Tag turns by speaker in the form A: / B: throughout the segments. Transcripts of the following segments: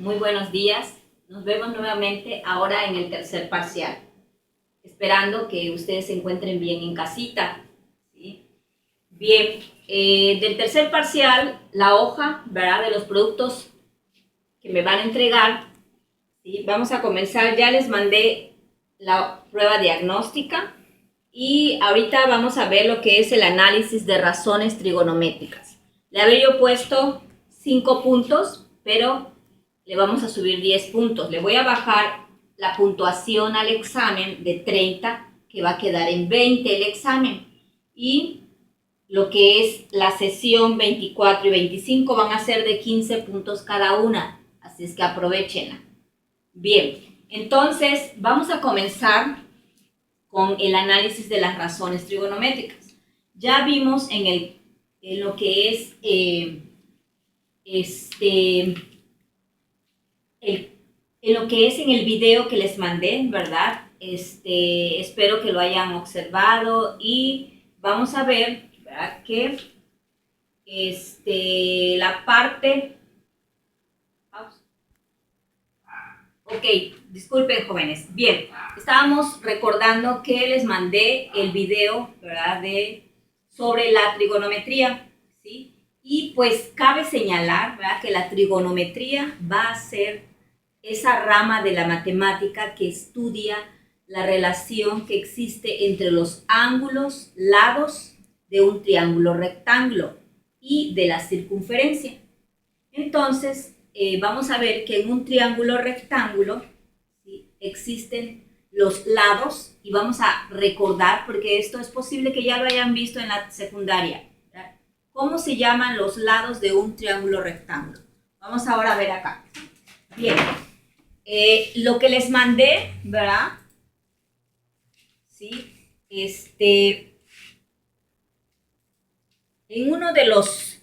A: Muy buenos días. Nos vemos nuevamente ahora en el tercer parcial. Esperando que ustedes se encuentren bien en casita. ¿Sí? Bien, del tercer parcial, la hoja, ¿verdad?, de los productos que me van a entregar. ¿Sí? Vamos a comenzar. Ya les mandé la prueba diagnóstica y ahorita vamos a ver lo que es el análisis de razones trigonométricas. Le había yo puesto 5 puntos, pero le vamos a subir 10 puntos. Le voy a bajar la puntuación al examen de 30, que va a quedar en 20 el examen. Y lo que es la sesión 24 y 25 van a ser de 15 puntos cada una. Así es que aprovechenla. Bien, entonces vamos a comenzar con el análisis de las razones trigonométricas. Ya vimos en lo que es en el video que les mandé, ¿verdad? Espero que lo hayan observado y vamos a ver, ¿verdad?, que la parte... Ok, disculpen, jóvenes. Bien, estábamos recordando que les mandé el video, ¿verdad?, sobre la trigonometría, ¿sí? Y pues cabe señalar, ¿verdad?, que la trigonometría va a ser esa rama de la matemática que estudia la relación que existe entre los ángulos, lados de un triángulo rectángulo y de la circunferencia. Entonces, vamos a ver que en un triángulo rectángulo, ¿sí?, existen los lados, y vamos a recordar, porque esto es posible que ya lo hayan visto en la secundaria, ¿verdad? ¿Cómo se llaman los lados de un triángulo rectángulo? Vamos ahora a ver acá. Bien, lo que les mandé, ¿verdad? ¿Sí? En uno de los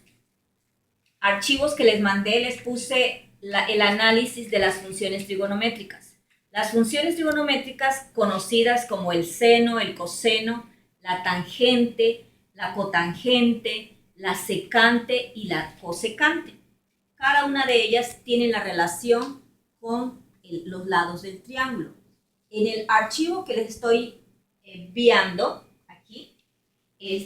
A: archivos que les mandé, les puse el análisis de las funciones trigonométricas. Las funciones trigonométricas conocidas como el seno, el coseno, la tangente, la cotangente, la secante y la cosecante. Cada una de ellas tiene la relación con los lados del triángulo. En el archivo que les estoy enviando aquí,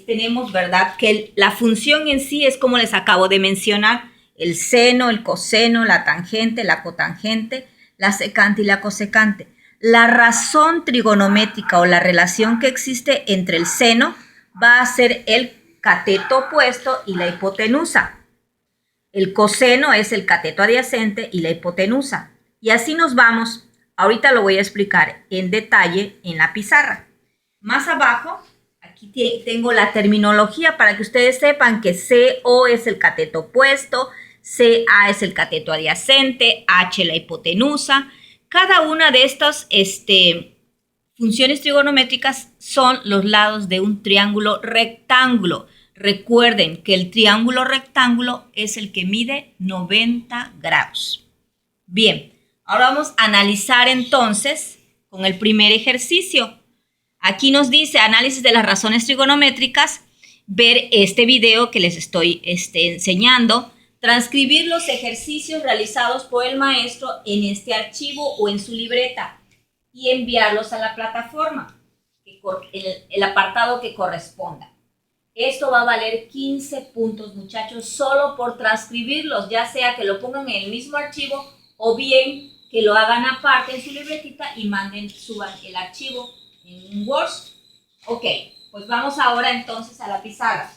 A: tenemos, ¿verdad?, que la función en sí es como les acabo de mencionar: el seno, el coseno, la tangente, la cotangente, la secante y la cosecante. La razón trigonométrica o la relación que existe entre el seno va a ser el cateto opuesto y la hipotenusa. El coseno es el cateto adyacente y la hipotenusa. Y así nos vamos. Ahorita lo voy a explicar en detalle en la pizarra. Más abajo, aquí tengo la terminología para que ustedes sepan que CO es el cateto opuesto, CA es el cateto adyacente, H la hipotenusa. Cada una de estas funciones trigonométricas son los lados de un triángulo rectángulo. Recuerden que el triángulo rectángulo es el que mide 90 grados. Bien, ahora vamos a analizar entonces con el primer ejercicio. Aquí nos dice análisis de las razones trigonométricas, ver este video que les estoy enseñando, transcribir los ejercicios realizados por el maestro en este archivo o en su libreta y enviarlos a la plataforma, el apartado que corresponda. Esto va a valer 15 puntos, muchachos, solo por transcribirlos, ya sea que lo pongan en el mismo archivo o bien que lo hagan aparte en su libretita y suban el archivo en un Word. Ok, pues vamos ahora entonces a la pizarra.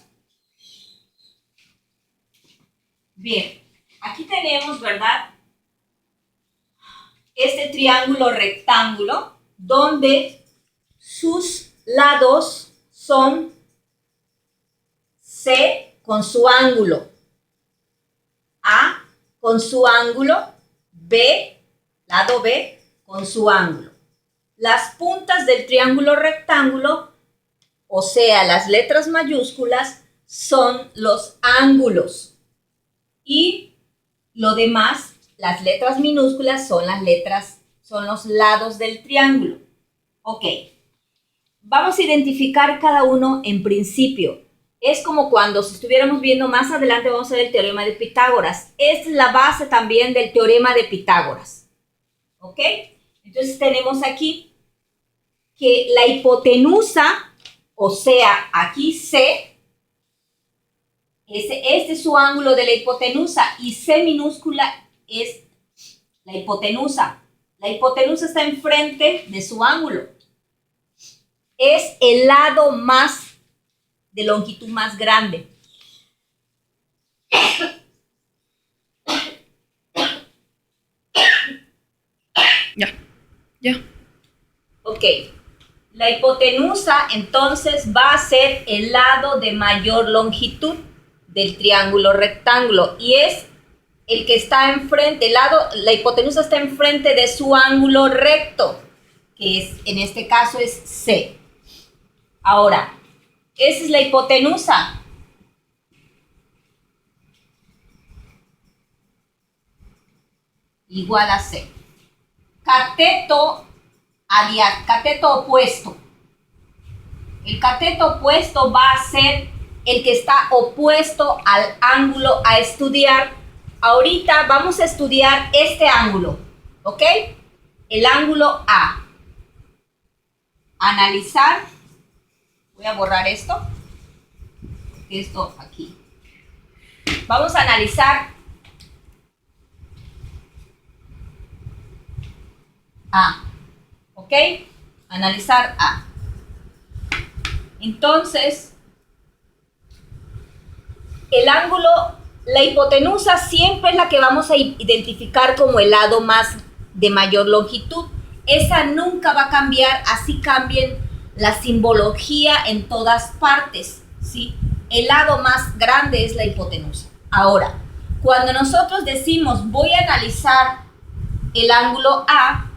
A: Bien, aquí tenemos, ¿verdad?, este triángulo rectángulo donde sus lados son C con su ángulo, A con su ángulo, B, lado B, con su ángulo. Las puntas del triángulo rectángulo, o sea, las letras mayúsculas, son los ángulos. Y lo demás, las letras minúsculas, son los lados del triángulo. Ok. Vamos a identificar cada uno en principio. Es como cuando si estuviéramos viendo más adelante, vamos a ver el teorema de Pitágoras. Esta es la base también del teorema de Pitágoras. ¿Ok? Entonces tenemos aquí que la hipotenusa, o sea, aquí C, este es su ángulo de la hipotenusa y C minúscula es la hipotenusa. La hipotenusa está enfrente de su ángulo. Es el lado más de longitud más grande.
B: Ya.
A: Ok. La hipotenusa entonces va a ser el lado de mayor longitud del triángulo rectángulo y es el que está enfrente, la hipotenusa está enfrente de su ángulo recto, que es, en este caso es C. Ahora, esa es la hipotenusa. Igual a C. Cateto opuesto. El cateto opuesto va a ser el que está opuesto al ángulo a estudiar. Ahorita vamos a estudiar este ángulo, ¿ok? El ángulo A. Analizar. Voy a borrar esto. Esto aquí. Vamos a analizar A. ¿Ok? Analizar A. Entonces, el ángulo, la hipotenusa siempre es la que vamos a identificar como el lado más de mayor longitud. Esa nunca va a cambiar, así cambien la simbología en todas partes, ¿sí? El lado más grande es la hipotenusa. Ahora, cuando nosotros decimos voy a analizar el ángulo A,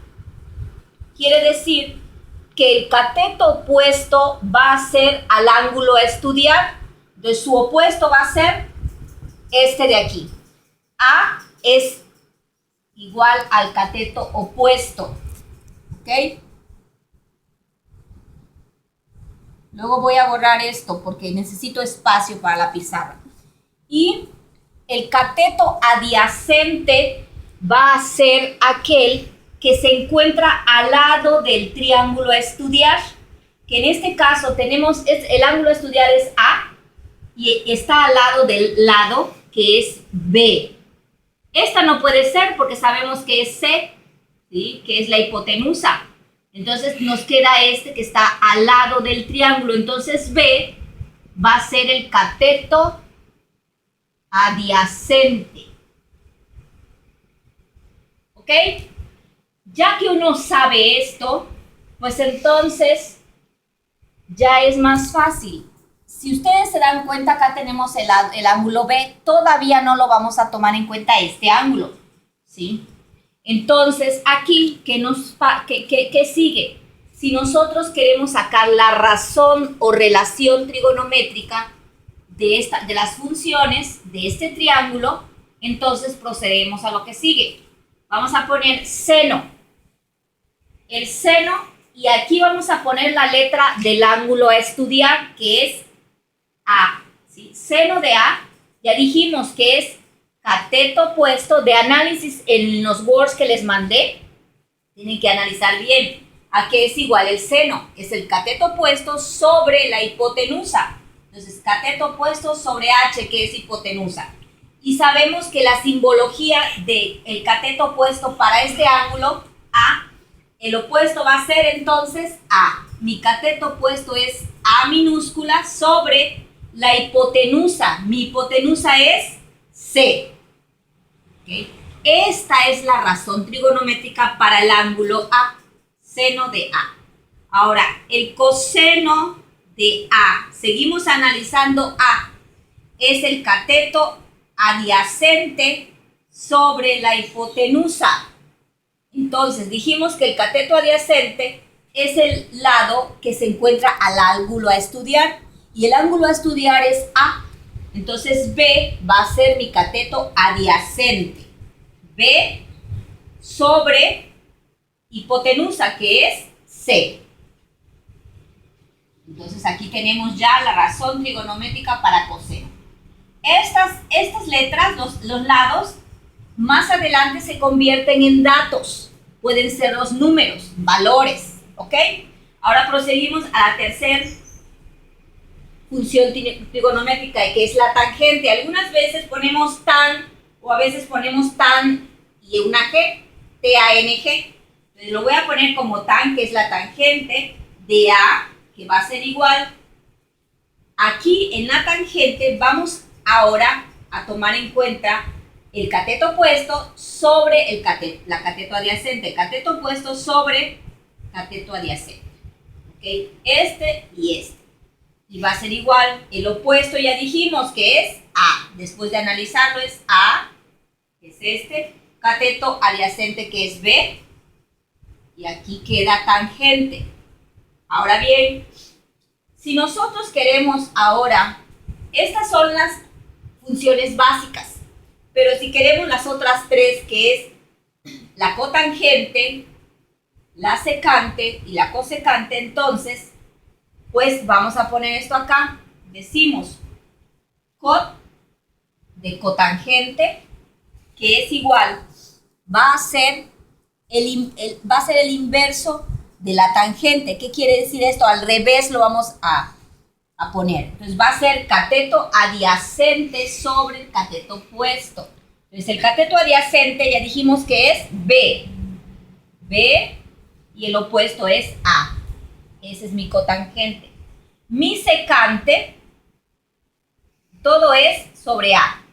A: quiere decir que el cateto opuesto va a ser al ángulo a estudiar, de su opuesto va a ser este de aquí. A es igual al cateto opuesto, ¿ok? Luego voy a borrar esto porque necesito espacio para la pizarra. Y el cateto adyacente va a ser aquel que se encuentra al lado del triángulo a estudiar, que en este caso tenemos, el ángulo a estudiar es A y está al lado del lado que es B. Esta no puede ser porque sabemos que es C, ¿sí? Que es la hipotenusa. Entonces nos queda este que está al lado del triángulo. Entonces B va a ser el cateto adyacente. ¿Ok? Ya que uno sabe esto, pues entonces ya es más fácil. Si ustedes se dan cuenta, acá tenemos el ángulo B, todavía no lo vamos a tomar en cuenta este ángulo, ¿sí? Entonces, aquí, ¿qué sigue? Si nosotros queremos sacar la razón o relación trigonométrica de las funciones de este triángulo, entonces procedemos a lo que sigue. Vamos a poner seno. El seno, y aquí vamos a poner la letra del ángulo a estudiar, que es A, ¿sí? Seno de A, ya dijimos que es cateto opuesto de análisis en los words que les mandé. Tienen que analizar bien. ¿A qué es igual el seno? Es el cateto opuesto sobre la hipotenusa. Entonces, cateto opuesto sobre H, que es hipotenusa. Y sabemos que la simbología del cateto opuesto para este ángulo, A, el opuesto va a ser entonces A. Mi cateto opuesto es A minúscula sobre la hipotenusa. Mi hipotenusa es C. ¿Okay? Esta es la razón trigonométrica para el ángulo A, seno de A. Ahora, el coseno de A, seguimos analizando A, es el cateto adyacente sobre la hipotenusa. Entonces, dijimos que el cateto adyacente es el lado que se encuentra al ángulo a estudiar y el ángulo a estudiar es A. Entonces, B va a ser mi cateto adyacente. B sobre hipotenusa, que es C. Entonces aquí tenemos ya la razón trigonométrica para coseno. Estas letras, los lados, más adelante se convierten en datos. Pueden ser los números, valores, ¿ok? Ahora proseguimos a la tercera función trigonométrica, que es la tangente. Algunas veces ponemos tan, o a veces ponemos tan y una G, T-A-N-G. Entonces lo voy a poner como tan, que es la tangente de A, que va a ser igual. Aquí en la tangente vamos ahora a tomar en cuenta el cateto opuesto sobre la cateto adyacente. El cateto opuesto sobre cateto adyacente. ¿Okay? Este y este. Y va a ser igual. El opuesto ya dijimos que es A. Después de analizarlo es A, que es este. Cateto adyacente, que es B. Y aquí queda tangente. Ahora bien, si nosotros queremos ahora, estas son las funciones básicas, pero si queremos las otras tres, que es la cotangente, la secante y la cosecante, entonces, pues vamos a poner esto acá. Decimos cot de cotangente, que es igual, va a ser el inverso de la tangente. ¿Qué quiere decir esto? Al revés lo vamos a poner. Entonces va a ser cateto adyacente sobre el cateto opuesto. Entonces el cateto adyacente ya dijimos que es B. B y el opuesto es A. Ese es mi cotangente. Mi secante, todo es sobre A.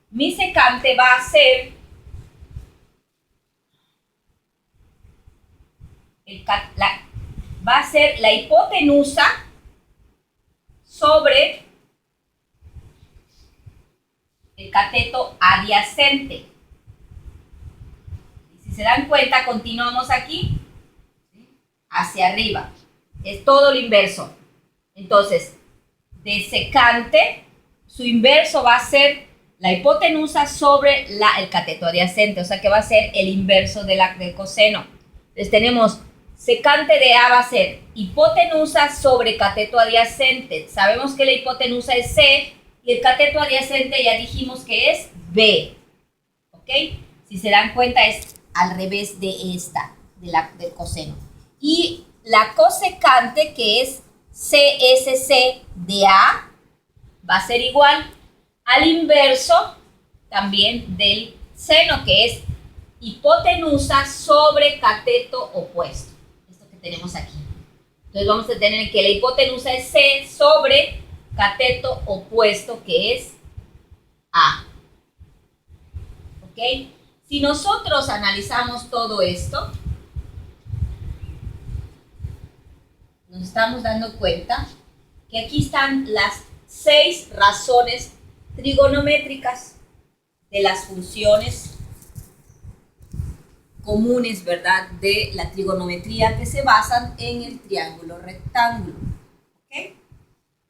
A: Mi secante va a ser la hipotenusa sobre el cateto adyacente. Y si se dan cuenta, continuamos aquí hacia arriba. Es todo lo inverso. Entonces, de secante, su inverso va a ser la hipotenusa sobre el cateto adyacente. O sea que va a ser el inverso del coseno. Entonces tenemos secante de A va a ser hipotenusa sobre cateto adyacente. Sabemos que la hipotenusa es C y el cateto adyacente ya dijimos que es B. ¿Ok? Si se dan cuenta es al revés de esta, del coseno. Y la cosecante, que es CSC de A, va a ser igual al inverso también del seno, que es hipotenusa sobre cateto opuesto. Esto que tenemos aquí. Entonces vamos a tener que la hipotenusa es C sobre cateto opuesto, que es A. ¿Ok? Si nosotros analizamos todo esto, nos estamos dando cuenta que aquí están las 6 razones trigonométricas de las funciones comunes, ¿verdad?, de la trigonometría que se basan en el triángulo rectángulo. ¿Ok?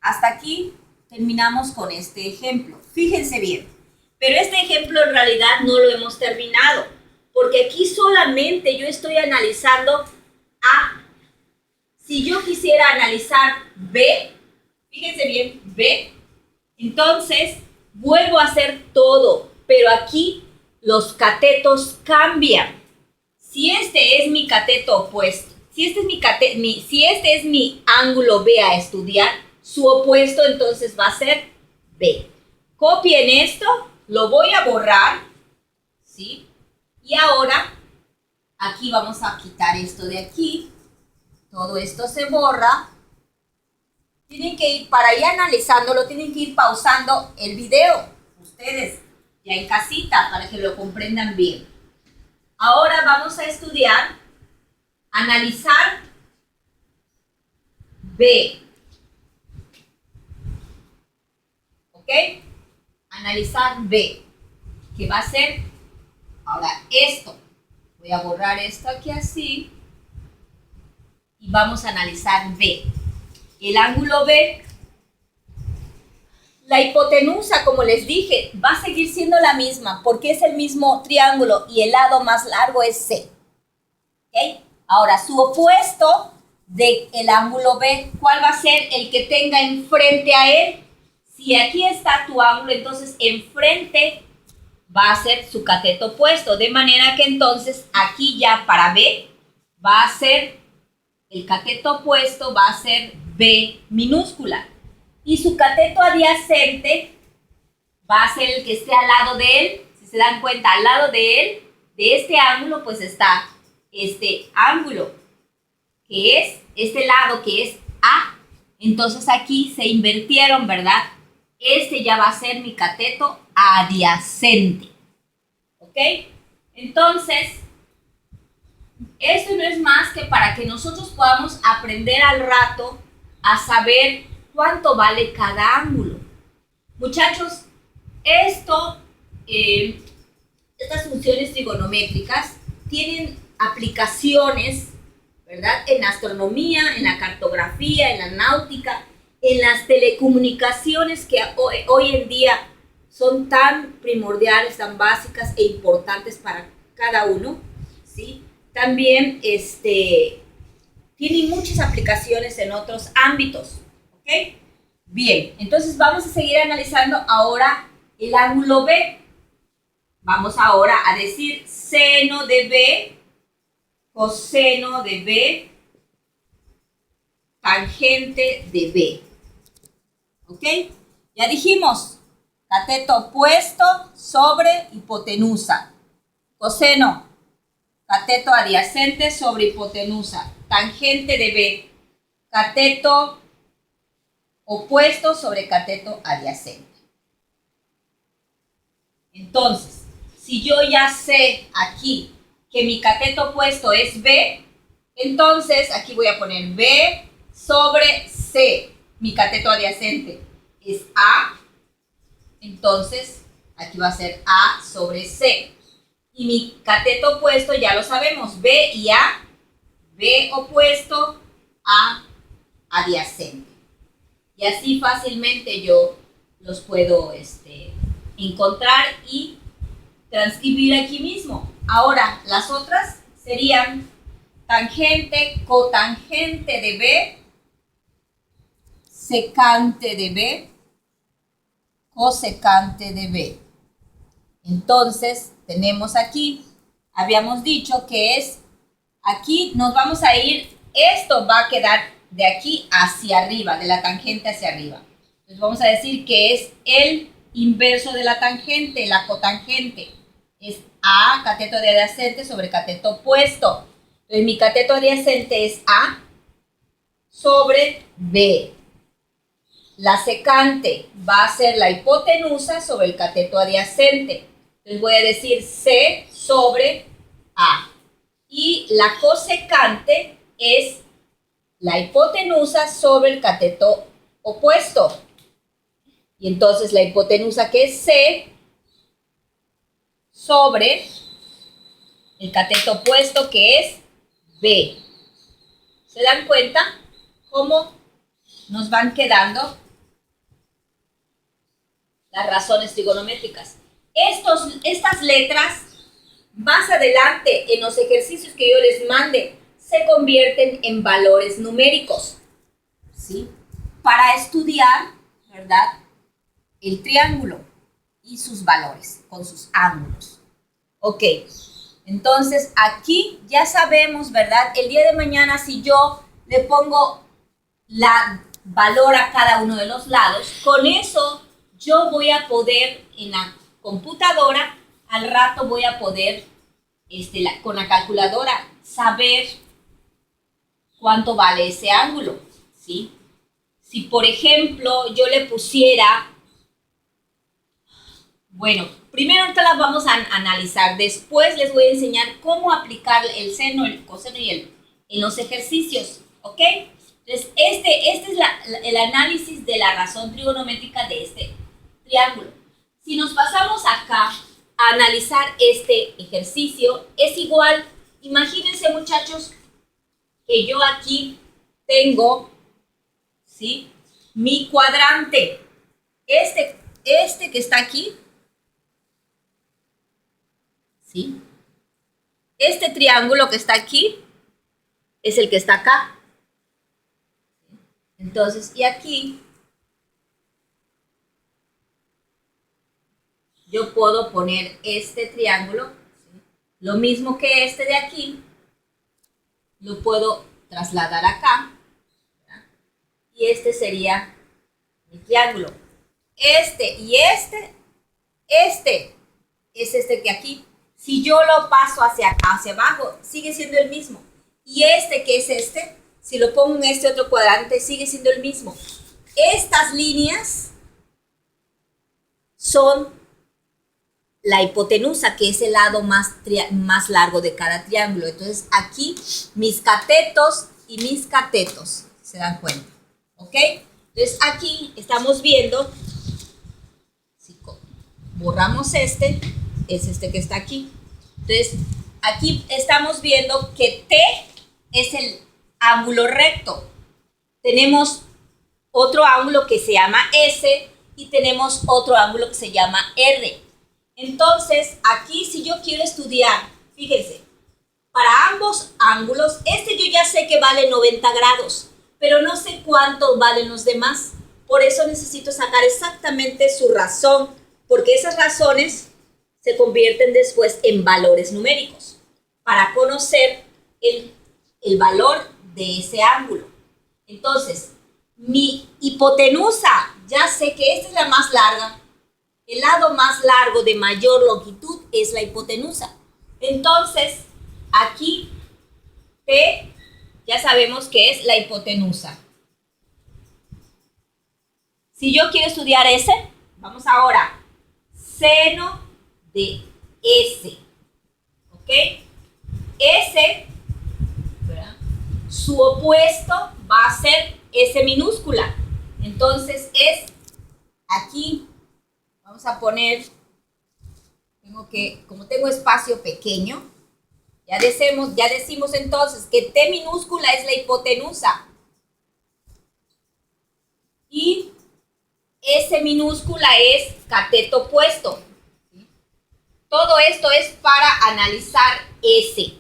A: Hasta aquí terminamos con este ejemplo. Fíjense bien, pero este ejemplo en realidad no lo hemos terminado, porque aquí solamente yo estoy analizando A. Si yo quisiera analizar B, fíjense bien, B, entonces vuelvo a hacer todo, pero aquí los catetos cambian. Si este es mi cateto opuesto, si este es mi ángulo B a estudiar, su opuesto entonces va a ser B. Copien esto, lo voy a borrar, ¿sí? Y ahora, aquí vamos a quitar esto de aquí. Todo esto se borra. Tienen que ir, para ir analizándolo, tienen que ir pausando el video. Ustedes, ya en casita, para que lo comprendan bien. Ahora vamos a estudiar, analizar B. ¿Ok? Analizar B. Que va a ser, ahora esto. Voy a borrar esto aquí así. Y vamos a analizar B. El ángulo B, la hipotenusa, como les dije, va a seguir siendo la misma porque es el mismo triángulo y el lado más largo es C. ¿Okay? Ahora, su opuesto del ángulo B. ¿Cuál va a ser el que tenga enfrente a él? Si aquí está tu ángulo, entonces enfrente va a ser su cateto opuesto. De manera que entonces aquí ya para B va a ser el cateto opuesto, va a ser B minúscula. Y su cateto adyacente va a ser el que esté al lado de él. Si se dan cuenta, al lado de él, de este ángulo, pues está este ángulo, que es este lado, que es A. Entonces aquí se invirtieron, ¿verdad? Este ya va a ser mi cateto adyacente. ¿Ok? Entonces, esto no es más que para que nosotros podamos aprender al rato a saber cuánto vale cada ángulo. Muchachos, estas funciones trigonométricas tienen aplicaciones, ¿verdad? En astronomía, en la cartografía, en la náutica, en las telecomunicaciones que hoy en día son tan primordiales, tan básicas e importantes para cada uno, ¿sí? También tienen muchas aplicaciones en otros ámbitos, ¿ok? Bien, entonces vamos a seguir analizando ahora el ángulo B. Vamos ahora a decir seno de B, coseno de B, tangente de B. ¿Ok? Ya dijimos, cateto opuesto sobre hipotenusa. Coseno, cateto adyacente sobre hipotenusa. Tangente de B, cateto opuesto sobre cateto adyacente. Entonces, si yo ya sé aquí que mi cateto opuesto es B, entonces aquí voy a poner B sobre C. Mi cateto adyacente es A, entonces aquí va a ser A sobre C. Y mi cateto opuesto ya lo sabemos, B y A, B opuesto, A adyacente. Y así fácilmente yo los puedo encontrar y transcribir aquí mismo. Ahora, las otras serían tangente, cotangente de B, secante de B, cosecante de B. Entonces, tenemos aquí, habíamos dicho que es, aquí nos vamos a ir, esto va a quedar de aquí hacia arriba, de la tangente hacia arriba. Entonces vamos a decir que es el inverso de la tangente, la cotangente. Es A, cateto de adyacente sobre cateto opuesto. Entonces mi cateto adyacente es A sobre B. La secante va a ser la hipotenusa sobre el cateto adyacente. Entonces voy a decir C sobre A. Y la cosecante es la hipotenusa sobre el cateto opuesto. Y entonces la hipotenusa, que es C, sobre el cateto opuesto, que es B. ¿Se dan cuenta cómo nos van quedando las razones trigonométricas? Estas letras, más adelante en los ejercicios que yo les mande, se convierten en valores numéricos, ¿sí? Para estudiar, ¿verdad?, el triángulo y sus valores con sus ángulos. Ok, entonces aquí ya sabemos, ¿verdad? El día de mañana, si yo le pongo la valor a cada uno de los lados, con eso yo voy a poder en la computadora, al rato voy a poder con la calculadora saber cuánto vale ese ángulo, ¿sí? Si por ejemplo yo le pusiera, bueno, primero ahorita las vamos a analizar, después les voy a enseñar cómo aplicar el seno, el coseno y en los ejercicios, ¿ok? Entonces, este es el análisis de la razón trigonométrica de este triángulo. Si nos pasamos acá a analizar este ejercicio, es igual. Imagínense, muchachos, que yo aquí tengo, ¿sí?, mi cuadrante. Este que está aquí, ¿sí?, este triángulo que está aquí es el que está acá. Entonces, y aquí yo puedo poner este triángulo, ¿sí? Lo mismo que este de aquí, lo puedo trasladar acá, ¿verdad? Y este sería mi triángulo. Este y este es este que aquí. Si yo lo paso hacia abajo, sigue siendo el mismo. Y este que es este, si lo pongo en este otro cuadrante, sigue siendo el mismo. Estas líneas son la hipotenusa, que es el lado más largo de cada triángulo. Entonces aquí mis catetos y mis catetos, ¿se dan cuenta? ¿Ok? Entonces aquí estamos viendo, si borramos este, es este que está aquí. Entonces aquí estamos viendo que T es el ángulo recto. Tenemos otro ángulo que se llama S y tenemos otro ángulo que se llama R. Entonces, aquí si yo quiero estudiar, fíjense, para ambos ángulos, este yo ya sé que vale 90 grados, pero no sé cuánto valen los demás. Por eso necesito sacar exactamente su razón, porque esas razones se convierten después en valores numéricos, para conocer el valor de ese ángulo. Entonces, mi hipotenusa, ya sé que esta es la más larga. El lado más largo de mayor longitud es la hipotenusa. Entonces, aquí P ya sabemos que es la hipotenusa. Si yo quiero estudiar S, vamos ahora. Seno de S. ¿Ok? S, ¿verdad? Su opuesto va a ser S minúscula. Entonces es aquí. Vamos a poner, como tengo espacio pequeño, ya decimos entonces que T minúscula es la hipotenusa. Y S minúscula es cateto opuesto. ¿Sí? Todo esto es para analizar S.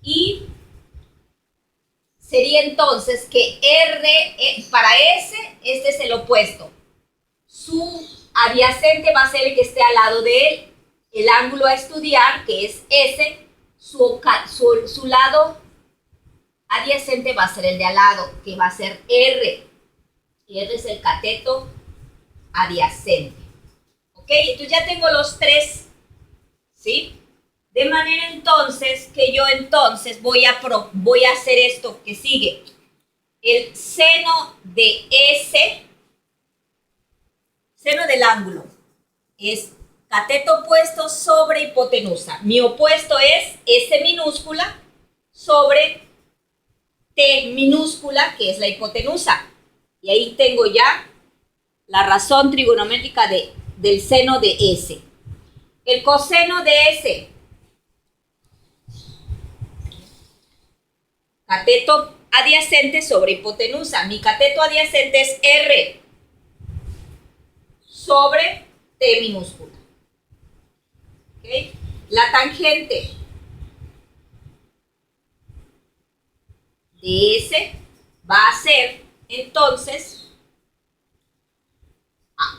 A: Y sería entonces que R, para S, este es el opuesto. Su adyacente va a ser el que esté al lado de él. El ángulo a estudiar, que es S, su lado adyacente va a ser el de al lado, que va a ser R. R es el cateto adyacente. ¿Ok? Entonces ya tengo los tres, ¿sí? De manera entonces que yo entonces voy a hacer esto que sigue. El seno de S, seno del ángulo, es cateto opuesto sobre hipotenusa. Mi opuesto es S minúscula sobre T minúscula, que es la hipotenusa. Y ahí tengo ya la razón trigonométrica del seno de S. El coseno de S, cateto adyacente sobre hipotenusa. Mi cateto adyacente es R sobre T minúscula. ¿Okay? La tangente de S va a ser entonces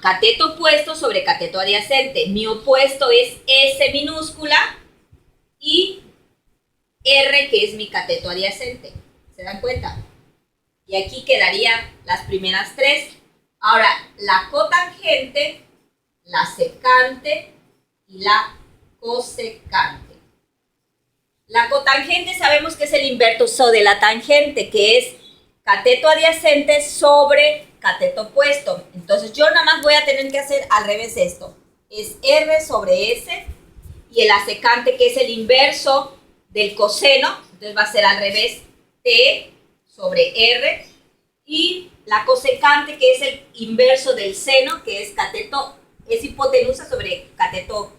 A: cateto opuesto sobre cateto adyacente. Mi opuesto es S minúscula y R, que es mi cateto adyacente. ¿Se dan cuenta? Y aquí quedarían las primeras tres. Ahora, la cotangente, la secante y la cosecante. La cotangente sabemos que es el inverso de la tangente, que es cateto adyacente sobre cateto opuesto. Entonces yo nada más voy a tener que hacer al revés esto. Es R sobre S y el asecante, que es el inverso del coseno, entonces va a ser al revés, T sobre R, y la cosecante, que es el inverso del seno, que es hipotenusa sobre cateto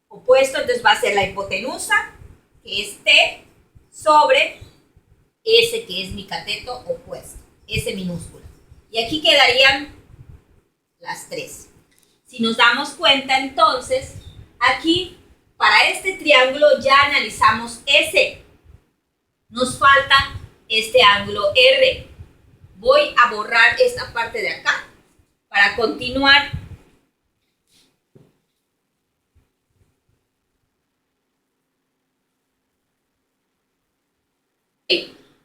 A: opuesto, entonces va a ser la hipotenusa, que es T, sobre S, que es mi cateto opuesto, S minúscula. Y aquí quedarían las tres. Si nos damos cuenta, entonces, aquí, para este triángulo ya analizamos S. Nos falta este ángulo R. voy a borrar esta parte de acá para continuar.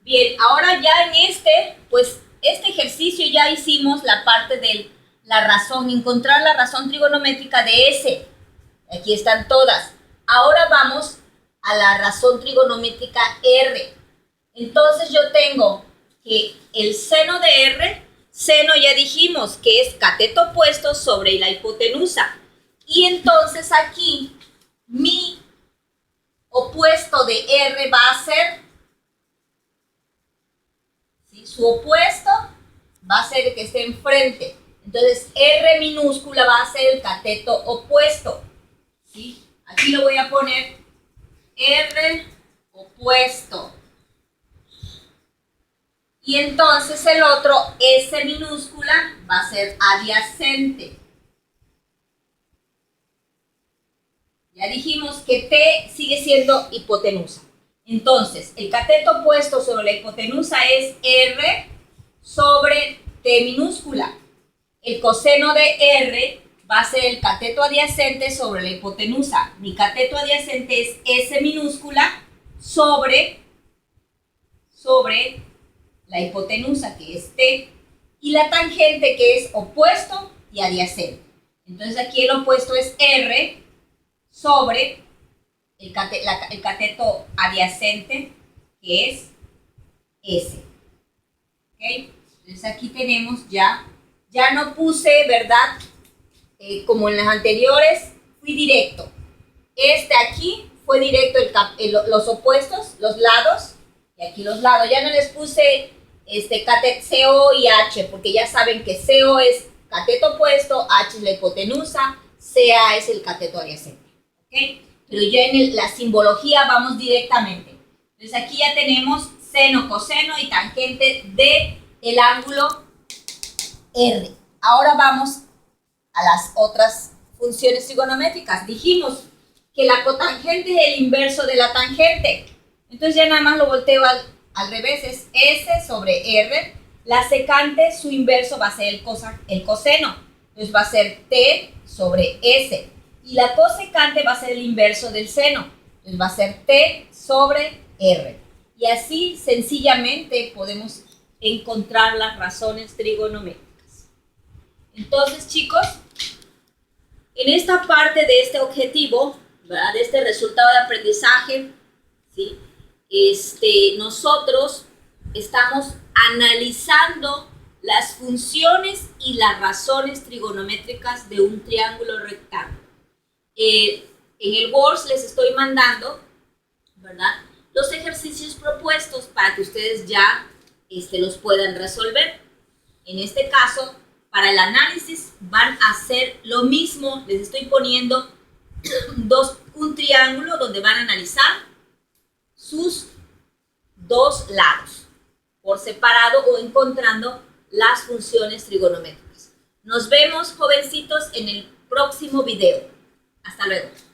A: Bien, ahora ya en este ejercicio ya hicimos la parte de la razón, encontrar la razón trigonométrica de S. Aquí están todas. Ahora vamos a la razón trigonométrica R. Entonces yo tengo que el seno de R, seno ya dijimos que es cateto opuesto sobre la hipotenusa. Y entonces aquí mi opuesto de R va a ser, ¿sí? Su opuesto va a ser el que esté enfrente. Entonces R minúscula va a ser el cateto opuesto. ¿Sí? Aquí lo voy a poner R opuesto. Y entonces el otro, S minúscula, va a ser adyacente. Ya dijimos que T sigue siendo hipotenusa. Entonces, el cateto opuesto sobre la hipotenusa es R sobre T minúscula. El coseno de R va a ser el cateto adyacente sobre la hipotenusa. Mi cateto adyacente es S minúscula sobre la hipotenusa, que es T, y la tangente, que es opuesto y adyacente. Entonces aquí el opuesto es R sobre el cateto adyacente, que es S. ¿Okay? Entonces aquí tenemos ya no puse, ¿verdad? Como en las anteriores, fui directo. Aquí fue directo los opuestos, los lados, y aquí los lados. Ya no les puse CO y H, porque ya saben que CO es cateto opuesto, H es la hipotenusa, CA es el cateto adyacente. ¿Okay? Pero ya en la simbología vamos directamente. Entonces aquí ya tenemos seno, coseno y tangente del ángulo R. Ahora vamos a las otras funciones trigonométricas. Dijimos que la cotangente es el inverso de la tangente. Entonces ya nada más lo volteo al revés, es S sobre R. La secante, su inverso va a ser el coseno. Entonces va a ser T sobre S. Y la cosecante va a ser el inverso del seno. Entonces va a ser T sobre R. Y así sencillamente podemos encontrar las razones trigonométricas. Entonces, chicos, en esta parte de este objetivo, ¿verdad? De este resultado de aprendizaje, ¿sí? Nosotros estamos analizando las funciones y las razones trigonométricas de un triángulo rectángulo. En el Word les estoy mandando, ¿verdad?, los ejercicios propuestos para que ustedes ya los puedan resolver. En este caso, para el análisis van a hacer lo mismo. Les estoy poniendo un triángulo donde van a analizar sus dos lados por separado o encontrando las funciones trigonométricas. Nos vemos, jovencitos, en el próximo video. Hasta luego.